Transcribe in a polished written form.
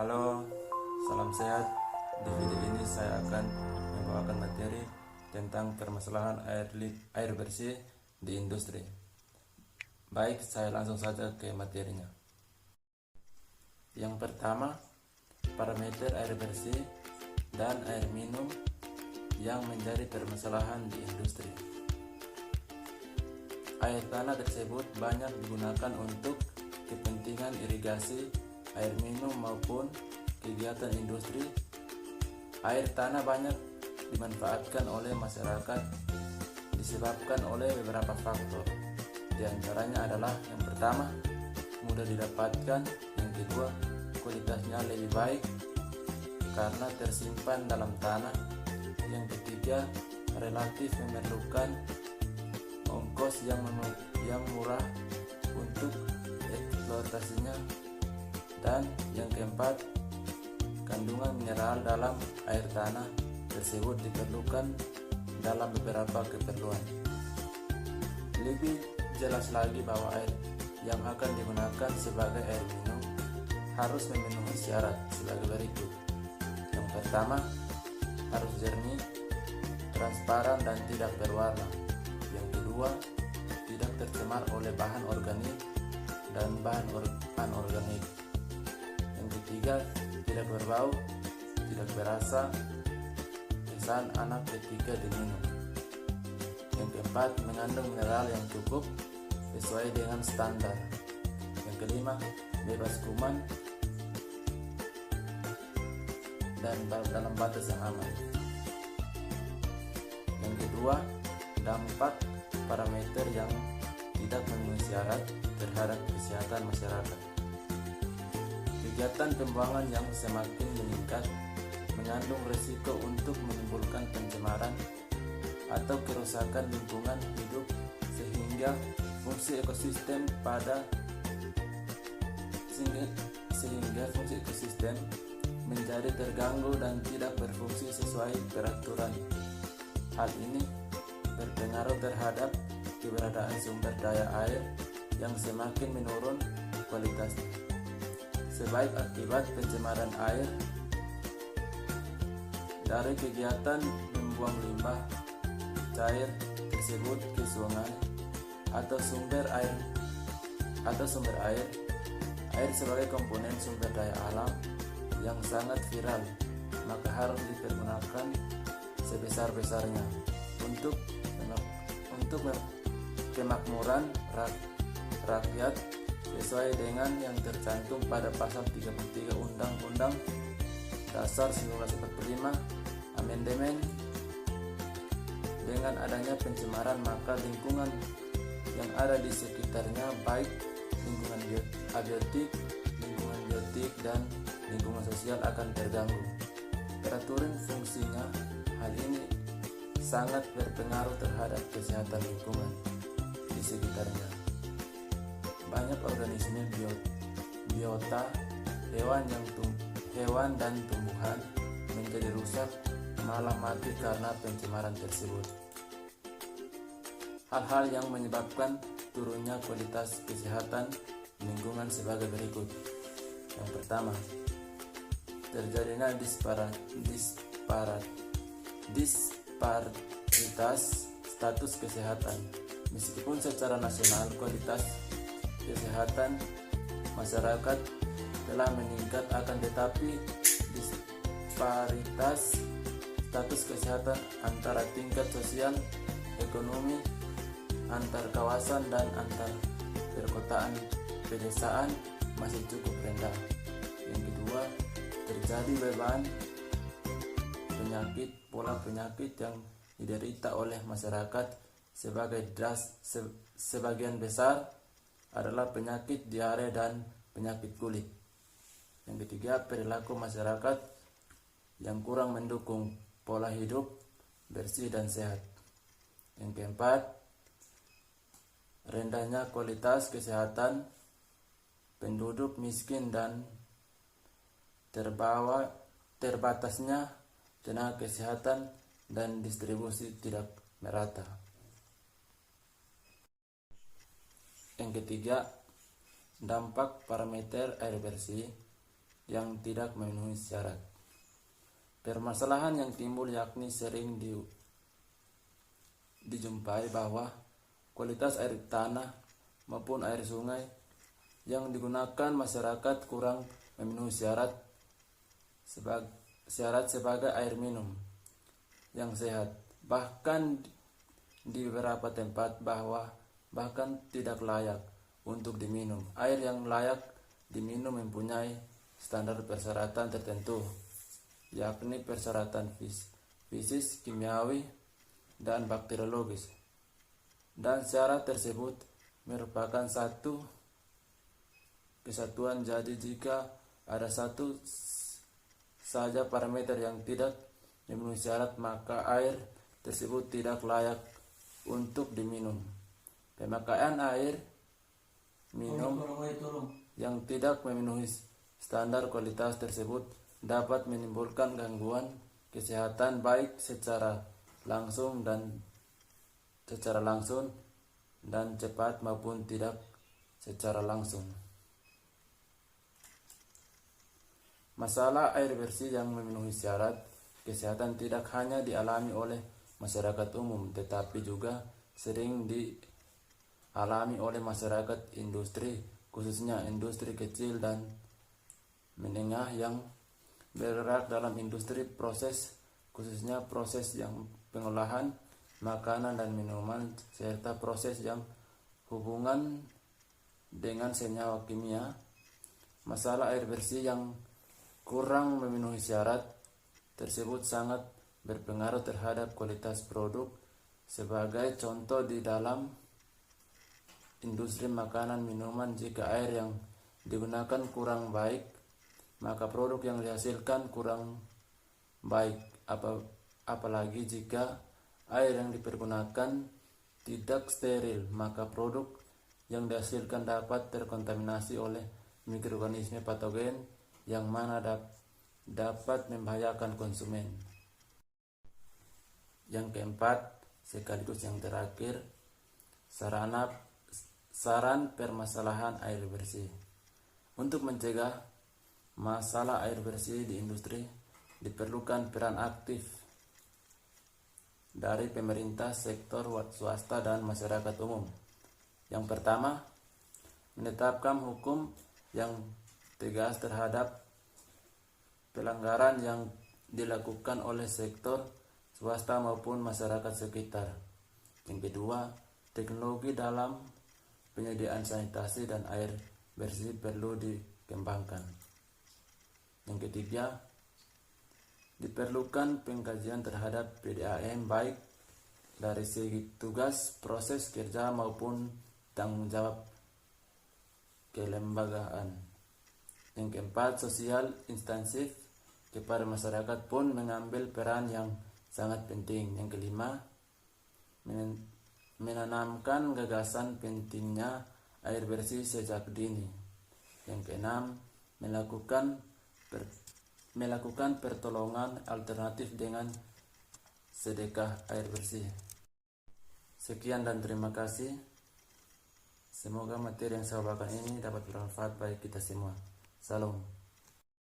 Halo, salam sehat. Di video ini saya akan membawakan materi tentang permasalahan air bersih di industri. Baik, saya langsung saja ke materinya. Yang pertama, parameter air bersih dan air minum yang menjadi permasalahan di industri. Air tanah tersebut banyak digunakan untuk kepentingan irigasi, air minum maupun kegiatan industri. Air tanah banyak dimanfaatkan oleh masyarakat disebabkan oleh beberapa faktor. Di antaranya adalah yang pertama, mudah didapatkan, yang kedua, kualitasnya lebih baik karena tersimpan dalam tanah, yang ketiga, relatif memerlukan ongkos yang murah untuk eksploitasinya, dan yang keempat, kandungan mineral dalam air tanah tersebut diperlukan dalam beberapa keperluan. Lebih jelas lagi bahwa air yang akan digunakan sebagai air minum harus memenuhi syarat sebagai berikut. Yang pertama, harus jernih, transparan dan tidak berwarna. Yang kedua, tidak tercemar oleh bahan organik dan bahan anorganik. Yang ketiga, tidak berbau, tidak berasa, kesan anak ketika diminum. Yang keempat, mengandung mineral yang cukup sesuai dengan standar. Yang kelima, bebas kuman dan dalam batas yang aman. Yang kedua, dampak parameter yang tidak memenuhi syarat terhadap kesehatan masyarakat. Kegiatan pembuangan yang semakin meningkat mengandung risiko untuk menimbulkan pencemaran atau kerusakan lingkungan hidup sehingga fungsi ekosistem menjadi terganggu dan tidak berfungsi sesuai peraturan. Hal ini berpengaruh terhadap keberadaan sumber daya air yang semakin menurun kualitasnya. Sebaik akibat pencemaran air dari kegiatan membuang limbah cair tersebut ke sungai atau sumber air, air sebagai komponen sumber daya alam yang sangat viral, maka harus dipergunakan sebesar-besarnya untuk kemakmuran rakyat sesuai dengan yang tercantum pada pasal 33 Undang-Undang Dasar 1945 Amandemen. Dengan adanya pencemaran, maka lingkungan yang ada di sekitarnya, baik lingkungan abiotik, dan lingkungan sosial akan terganggu. Peraturan fungsinya, hal ini sangat berpengaruh terhadap kesehatan lingkungan di sekitarnya. Banyak organisme biota, hewan dan tumbuhan menjadi rusak malah mati karena pencemaran tersebut. Hal-hal yang menyebabkan turunnya kualitas kesehatan lingkungan sebagai berikut. Yang pertama, terjadinya disparitas status kesehatan. Meskipun secara nasional kualitas kesehatan masyarakat telah meningkat, akan tetapi disparitas status kesehatan antara tingkat sosial, ekonomi, antar kawasan dan antar perkotaan pedesaan masih cukup rendah. Yang kedua, terjadi beban pola penyakit yang diderita oleh masyarakat sebagian besar adalah penyakit diare dan penyakit kulit. Yang ketiga, perilaku masyarakat yang kurang mendukung pola hidup bersih dan sehat. Yang keempat, rendahnya kualitas kesehatan penduduk miskin dan terbatasnya tenaga kesehatan dan distribusi tidak merata. Yang ketiga, dampak parameter air bersih yang tidak memenuhi syarat. Permasalahan yang timbul yakni sering dijumpai bahwa kualitas air tanah maupun air sungai yang digunakan masyarakat kurang memenuhi syarat sebagai air minum yang sehat. Bahkan di beberapa tempat bahkan tidak layak untuk diminum. Air yang layak diminum mempunyai standar persyaratan tertentu, yakni persyaratan fisik, kimiawi, dan bakteriologis. Dan syarat tersebut merupakan satu kesatuan. Jadi jika ada satu saja parameter yang tidak memenuhi syarat, maka air tersebut tidak layak untuk diminum. Pemakaian air minum yang tidak memenuhi standar kualitas tersebut dapat menimbulkan gangguan kesehatan baik secara langsung dan cepat maupun tidak secara langsung. Masalah air bersih yang memenuhi syarat kesehatan tidak hanya dialami oleh masyarakat umum, tetapi juga sering dialami oleh masyarakat industri, khususnya industri kecil dan menengah yang bergerak dalam industri proses, khususnya proses yang pengolahan makanan dan minuman, serta proses yang hubungan dengan senyawa kimia. Masalah air bersih yang kurang memenuhi syarat tersebut sangat berpengaruh terhadap kualitas produk. Sebagai contoh, di dalam industri makanan minuman, jika air yang digunakan kurang baik, maka produk yang dihasilkan kurang baik. Apalagi jika air yang dipergunakan tidak steril, maka produk yang dihasilkan dapat terkontaminasi oleh mikroorganisme patogen yang mana dapat membahayakan konsumen. Yang keempat, sekaligus yang terakhir, saran permasalahan air bersih. Untuk mencegah masalah air bersih di industri, diperlukan peran aktif dari pemerintah, sektor swasta, dan masyarakat umum. Yang pertama, menetapkan hukum yang tegas terhadap pelanggaran yang dilakukan oleh sektor swasta maupun masyarakat sekitar. Yang kedua, teknologi dalam penyediaan sanitasi dan air bersih perlu dikembangkan. Yang ketiga, diperlukan pengkajian terhadap PDAM baik dari segi tugas, proses kerja maupun tanggung jawab kelembagaan. Yang keempat, sosial intensif kepada masyarakat pun mengambil peran yang sangat penting. Yang kelima, menanamkan gagasan pentingnya air bersih sejak dini. Yang keenam, melakukan pertolongan alternatif dengan sedekah air bersih. Sekian dan terima kasih. Semoga materi yang saya bawakan ini dapat bermanfaat bagi kita semua. Salam.